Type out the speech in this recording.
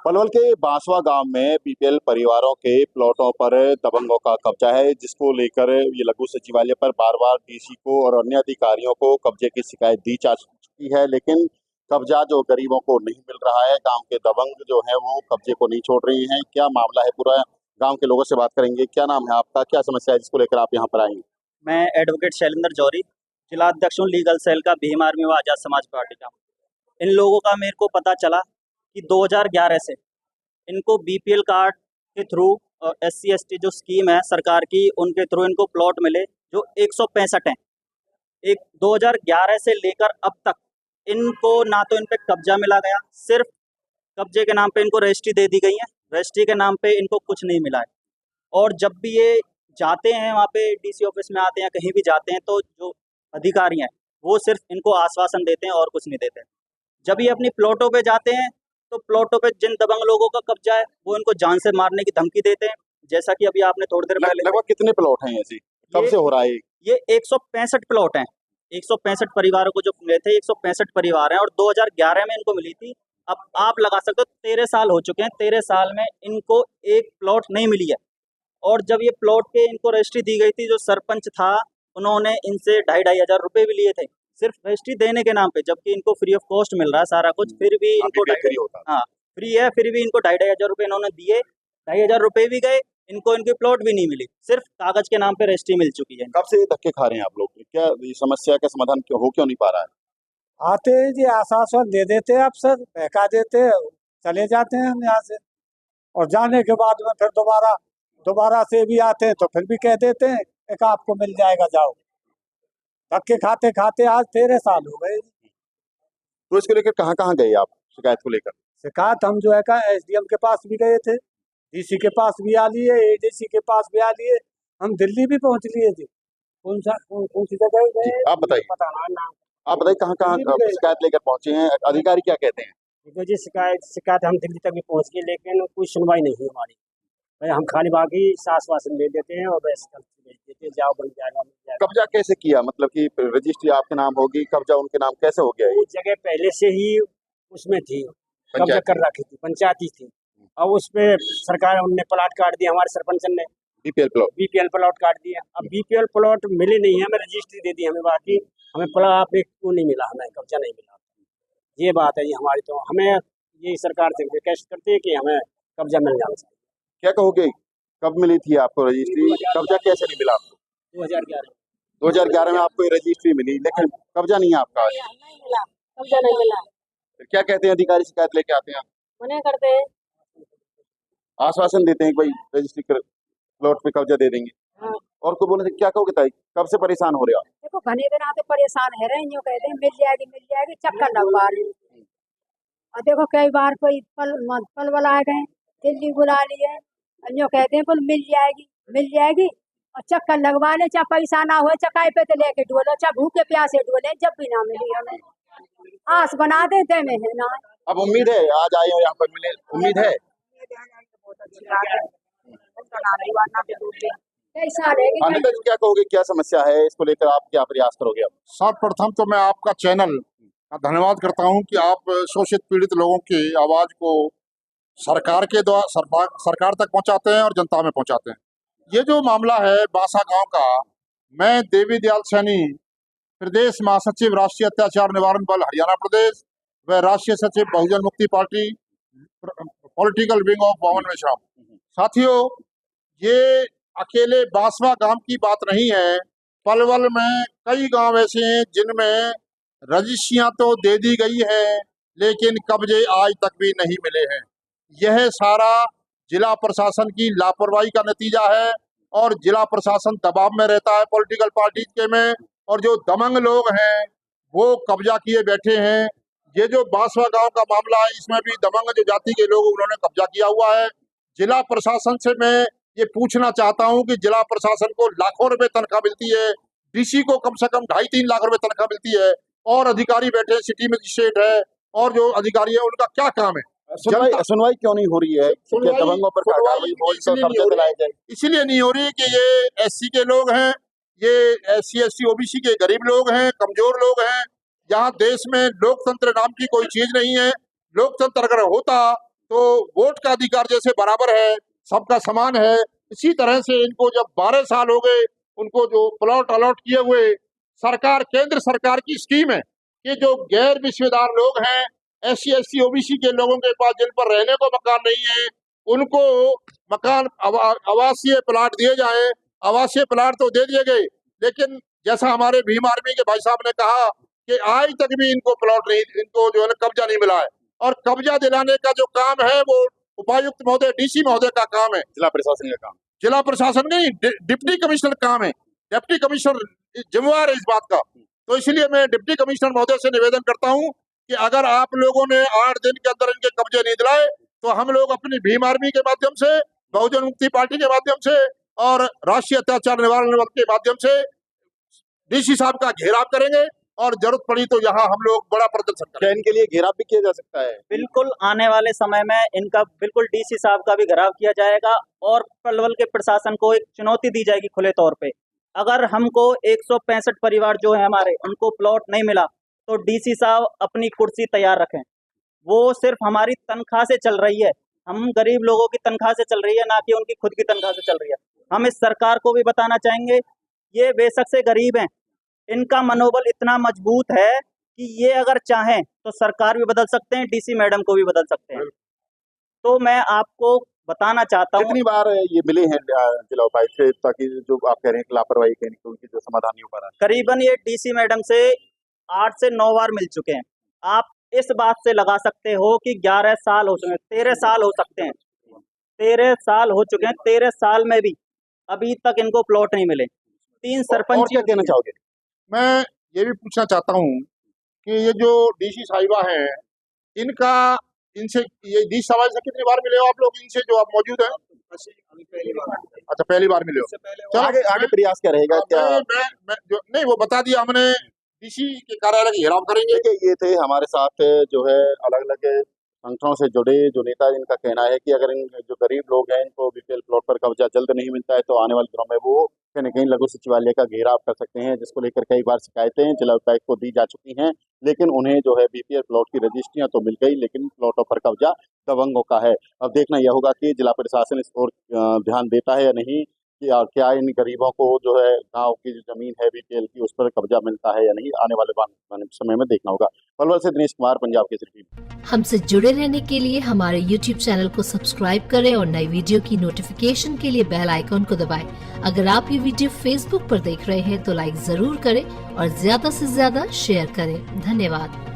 पलवल के बांसवा गांव में बीपीएल परिवारों के प्लॉटों पर दबंगों का कब्जा है, जिसको लेकर ये लघु सचिवालय पर बार बार डीसी को और अन्य अधिकारियों को कब्जे की शिकायत दी जा चुकी है, लेकिन कब्जा जो गरीबों को नहीं मिल रहा है। गांव के दबंग जो है वो कब्जे को नहीं छोड़ रही हैं। क्या मामला है पूरा, गांव के लोगों से बात करेंगे। क्या नाम है आपका, क्या समस्या है जिसको लेकर आप यहाँ पर आएंगे? मैं एडवोकेट शैलेंद्र जौहरी, जिला अध्यक्ष हूँ लीगल सेल का, भीम आर्मी व आज़ाद समाज पार्टी का। इन लोगों का मेरे को पता चला कि 2011 से इनको बीपीएल कार्ड के थ्रू SC ST जो स्कीम है सरकार की, उनके थ्रू इनको प्लॉट मिले जो 165 हैं। 2011 से लेकर अब तक इनको ना तो इन पे कब्जा मिला गया, सिर्फ कब्जे के नाम पे इनको रजिस्ट्री दे दी गई है, रजिस्ट्री के नाम पे इनको कुछ नहीं मिला है। और जब भी ये जाते हैं वहाँ पे डीसी ऑफिस में आते हैं, कहीं भी जाते हैं, तो जो अधिकारी हैं वो सिर्फ इनको आश्वासन देते हैं और कुछ नहीं देते। जब ये अपनी प्लॉटों पे जाते हैं तो प्लॉटों पे जिन दबंग लोगों का कब्जा है वो इनको जान से मारने की धमकी देते हैं, जैसा कि अभी आपने थोड़ी देर पहले। लगभग कितने प्लॉट हैं ऐसे, कब से हो रहा है ये 165 प्लॉट हैं। 165 परिवारों को जो मिले थे, 165 परिवार हैं, और 2011 में इनको मिली थी। अब आप लगा सकते हो 13 साल हो चुके हैं, 13 साल में इनको एक प्लॉट नहीं मिली है। और जब ये प्लॉट के इनको रजिस्ट्री दी गई थी, जो सरपंच था उन्होंने इनसे 2,500 रुपए भी लिए थे सिर्फ रजिस्ट्री देने के नाम पे, जबकि इनको फ्री ऑफ कॉस्ट मिल रहा है सारा कुछ, फिर भी इनको फ्री है, फिर भी इनको 2,500 रुपए इन्होंने दिए। 2,500 रुपए भी गए, इनको इनकी प्लॉट भी नहीं मिली, सिर्फ कागज के नाम पे रजिस्ट्री मिल चुकी है। कब से धक्के खा रहे हैं आप लोग? क्या ये समस्या का समाधान क्यों नहीं पा रहा है? आते हैं जी, आश्वासन दे देते हैं अफसर, बहका देते हैं, चले जाते हैं हम यहाँ से। और जाने के बाद में फिर दोबारा से भी आते हैं तो फिर भी कह देते हैं एक आपको मिल जाएगा, जाओ। धक्के खाते खाते आज 13 साल हो गए। तो इसको लेकर कहाँ कहाँ गए आप शिकायत को लेकर? शिकायत हम जो है का SDM के पास भी गए थे, DC के पास भी आ लिए, ADC के पास भी आ लिए, हम दिल्ली भी पहुंच लिए थे। कौन सी जगह गए आप बताइए, आप बताइए कहाँ कहाँ शिकायत लेकर पहुंचे हैं, अधिकारी क्या कहते हैं? देखो जी, शिकायत हम दिल्ली तक भी पहुंच गए, लेकिन कोई सुनवाई नहीं हुई हमारी। हम खाली बाकी आश्वासन दे देते हैं और बस भेज देते हैं, जाओ बन जाएगा, मिल जाएगा। कब्जा कैसे किया, मतलब कि रजिस्ट्री आपके नाम होगी, कब्जा उनके नाम कैसे हो गया? वो जगह पहले से ही उसमें थी, कब्जा कर रखी थी, पंचायती थी। अब उस पे सरकार उनने प्लॉट काट दिया, हमारे सरपंच ने बीपीएल प्लॉट काट दिया। अब बीपीएल प्लॉट मिले नहीं है, हमें रजिस्ट्री दे दी हमें, बाकी हमें प्लॉट को नहीं मिला, हमें कब्जा नहीं मिला। ये बात है जी हमारी। तो हमें ये सरकार से रिक्वेस्ट करते हैं कि हमें कब्जा मिल जाना चाहिए। क्या कहोगे, कब मिली थी आपको रजिस्ट्री, कब्जा कैसे नहीं मिला आपको? 2011 में आपको रजिस्ट्री मिली, लेकिन कब्जा नहीं है आपका। नहीं मिला, कब्जा नहीं मिला। फिर क्या कहते हैं अधिकारी? शिकायत लेके आते हैं, मना करते हैं, आश्वासन देते हैं कि भाई रजिस्ट्री प्लॉट पे कब्जा दे देंगे। हाँ। और कोई बोले क्या कहोगे ताई, कब से परेशान हो रहे हो? देखो घने दिन आते परेशान है रहे, यूँ कहते हैं मिल जाएगी, चक्कर लगवा रही। और देखो कई बार कोई पल बुलाए गए, दिल्ली बुला लिए, यूँ कहते हैं कुल मिल जाएगी, और चक्कर लगवा ले, चाहे पैसा ना हो, चकाई पे तो लेके डोलो, चाहे भूखे प्यासे डोले, जब भी ना मिली हमें आस बना देते में है ना। अब उम्मीद है आज आए हो यहाँ पर मिले, उम्मीद है? क्या कहोगे, क्या समस्या है, इसको लेकर आप क्या प्रयास करोगे? अब सर्वप्रथम तो मैं आपका चैनल का धन्यवाद करता हूं कि आप शोषित पीड़ित लोगों की आवाज को सरकार के द्वारा सरकार तक पहुंचाते हैं और जनता में पहुंचाते हैं। ये जो मामला है बांसा गांव का, मैं देवी दयाल सैनी, प्रदेश महासचिव राष्ट्रीय अत्याचार निवारण बल हरियाणा प्रदेश व राष्ट्रीय सचिव बहुजन मुक्ति पार्टी पॉलिटिकल विंग ऑफ बावन में शामिल। साथियों, ये अकेले बांसवा गांव की बात नहीं है, पलवल में कई गांव ऐसे हैं जिनमें रजिस्ट्रियां तो दे दी गई है, लेकिन कब्जे आज तक भी नहीं मिले हैं। यह सारा जिला प्रशासन की लापरवाही का नतीजा है, और जिला प्रशासन दबाव में रहता है पॉलिटिकल पार्टी के में, और जो दबंग लोग हैं वो कब्जा किए बैठे हैं। ये जो बांसवा गांव का मामला है, इसमें भी दबंग जो जाति के लोग उन्होंने कब्जा किया हुआ है। जिला प्रशासन से मैं ये पूछना चाहता हूं कि जिला प्रशासन को लाखों रुपए तनख्वाह मिलती है, डीसी को कम से कम 2.5-3 लाख रुपए तनख्वाह मिलती है, और अधिकारी बैठे, सिटी मजिस्ट्रेट है, और जो अधिकारी है उनका क्या काम है? सुनवाई क्यों नहीं हो रही है? दबंगों पर इसलिए नहीं हो रही कि ये SC के लोग हैं, ये SC ST OBC के गरीब लोग हैं, कमजोर लोग हैं। यहाँ देश में लोकतंत्र नाम की कोई चीज नहीं है। लोकतंत्र अगर होता तो वोट का अधिकार जैसे बराबर है, सबका समान है, इसी तरह से इनको जब 12 साल हो गए, उनको जो प्लॉट अलॉट किए हुए, सरकार, केंद्र सरकार की स्कीम है कि जो गैर विश्वेदार लोग हैं, SC SC OBC के लोगों के पास जिन पर रहने को मकान नहीं है, उनको मकान आवासीय प्लाट दिए जाए। आवासीय प्लाट तो दे दिए गए, लेकिन जैसा हमारे भीम आर्मी के भाई साहब ने कहा कि आज तक भी इनको प्लॉट नहीं, इनको जो है कब्जा नहीं मिला है, और कब्जा दिलाने का जो काम है वो उपायुक्त महोदय, DC महोदय का काम है, जिला प्रशासन का काम, जिला प्रशासन नहीं, डिप्टी कमिश्नर काम है। डिप्टी कमिश्नर जिम्मेवार है इस बात का। तो इसलिए मैं डिप्टी कमिश्नर महोदय से निवेदन करता हूं कि अगर आप लोगों ने 8 दिन के अंदर इनके कब्जे नहीं दिलाए, तो हम लोग अपनी भीम आर्मी के माध्यम से, बहुजन मुक्ति पार्टी के माध्यम से और राष्ट्रीय अत्याचार निवारण बल के माध्यम से DC साहब का घेराव करेंगे, और जरूरत पड़ी तो यहाँ हम लोग बड़ा प्रदर्शन करेंगे। क्या इनके लिए घेराव भी किया जा सकता है? बिल्कुल, आने वाले समय में इनका बिल्कुल DC साहब का भी घेराव किया जाएगा, और पलवल के प्रशासन को एक चुनौती दी जाएगी खुले तौर पे। अगर हमको 165 परिवार जो है हमारे, उनको प्लॉट नहीं मिला, तो DC साहब अपनी कुर्सी तैयार रखें। वो सिर्फ हमारी तनख्वाह से चल रही है, हम गरीब लोगों की तनख्वाह से चल रही है, ना कि उनकी खुद की तनख्वाह से चल रही है। हम इस सरकार को भी बताना चाहेंगे, ये बेशक से गरीब हैं, इनका मनोबल इतना मजबूत है कि ये अगर चाहें तो सरकार भी बदल सकते हैं, DC मैडम को भी बदल सकते हैं। तो मैं आपको बताना चाहता हूँ, कितनी बार ये मिले हैं जिला उपायुक्त से, ताकि जो आप कह रहे हैं कि लापरवाही कहीं तो उनकी जो समाधान नहीं हो पा रहा है? करीबन ये DC मैडम से 8 से 9 बार मिल चुके हैं। आप इस बात से लगा सकते हो कि 11 साल हो चुके हैं, 13 साल हो सकते हैं, 13 साल हो चुके हैं। 13 साल में भी अभी तक इनको प्लॉट नहीं मिले। 3 सरपंच। और क्या कहना चाहोगे? मैं ये भी पूछना चाहता हूँ कि ये जो DC साहिबा हैं, इनका, इनसे, ये DC साहिबा से कितनी बार मिले हो आप लोग, इनसे जो आप मौजूद हैं? अच्छा, पहली बार मिले हो। चलो, आगे प्रयास क्या रहेगा? क्या मैं जो नहीं, वो बता दिया हमने, DC के कार्यालय का घेराव करेंगे। देखिए, ये थे हमारे साथ जो है अलग अलग संगठनों से जुड़े जो नेता, इनका कहना है कि अगर इन जो गरीब लोग हैं, इनको BPL प्लॉट पर कब्जा जल्द नहीं मिलता है, तो आने वाले दिनों में वो कहीं न कहीं लघु सचिवालय का घेराव कर सकते हैं, जिसको लेकर कई बार शिकायतें जिला उपायुक्त को दी जा चुकी हैं, लेकिन उन्हें जो है BPL प्लॉट की रजिस्ट्रियां तो मिल गई, लेकिन प्लॉटों पर कब्जा दबंगों का है। अब देखना यह होगा कि जिला प्रशासन इस ओर ध्यान देता है या नहीं, कि क्या इन गरीबों को जो है गांव की जो जमीन है BPL की, उस पर कब्जा मिलता है या नहीं, आने वाले समय में देखना होगा। पलवल से दिनेश कुमार, पंजाब केसरी। हमसे जुड़े रहने के लिए हमारे YouTube चैनल को सब्सक्राइब करें और नई वीडियो की नोटिफिकेशन के लिए बेल आइकॉन को दबाएं। अगर आप ये वीडियो Facebook पर देख रहे हैं तो लाइक जरूर करें और ज्यादा से ज्यादा शेयर करें। धन्यवाद।